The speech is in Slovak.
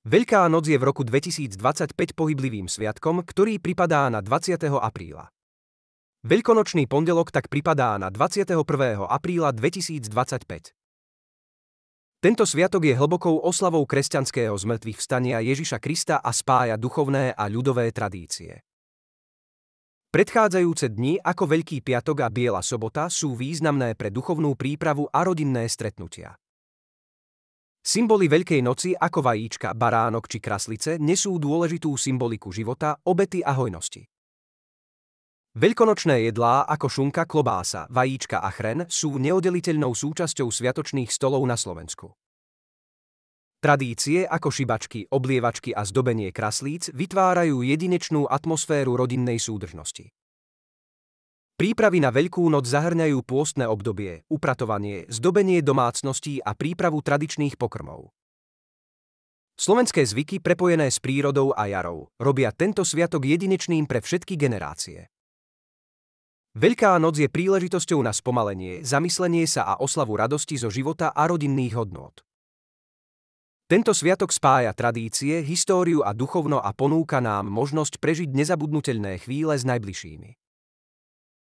Veľká noc je v roku 2025 pohyblivým sviatkom, ktorý pripadá na 20. apríla. Veľkonočný pondelok tak pripadá na 21. apríla 2025. Tento sviatok je hlbokou oslavou kresťanského zmŕtvychvstania Ježiša Krista a spája duchovné a ľudové tradície. Predchádzajúce dni ako Veľký piatok a Biela sobota sú významné pre duchovnú prípravu a rodinné stretnutia. Symboly Veľkej noci ako vajíčka, baránok či kraslice nesú dôležitú symboliku života, obety a hojnosti. Veľkonočné jedlá ako šunka, klobása, vajíčka a chren sú neoddeliteľnou súčasťou sviatočných stolov na Slovensku. Tradície ako šibačky, oblievačky a zdobenie kraslíc vytvárajú jedinečnú atmosféru rodinnej súdržnosti. Prípravy na Veľkú noc zahŕňajú pôstne obdobie, upratovanie, zdobenie domácností a prípravu tradičných pokrmov. Slovenské zvyky prepojené s prírodou a jarou robia tento sviatok jedinečným pre všetky generácie. Veľká noc je príležitosťou na spomalenie, zamyslenie sa a oslavu radosti zo života a rodinných hodnôt. Tento sviatok spája tradície, históriu a duchovno a ponúka nám možnosť prežiť nezabudnuteľné chvíle s najbližšími.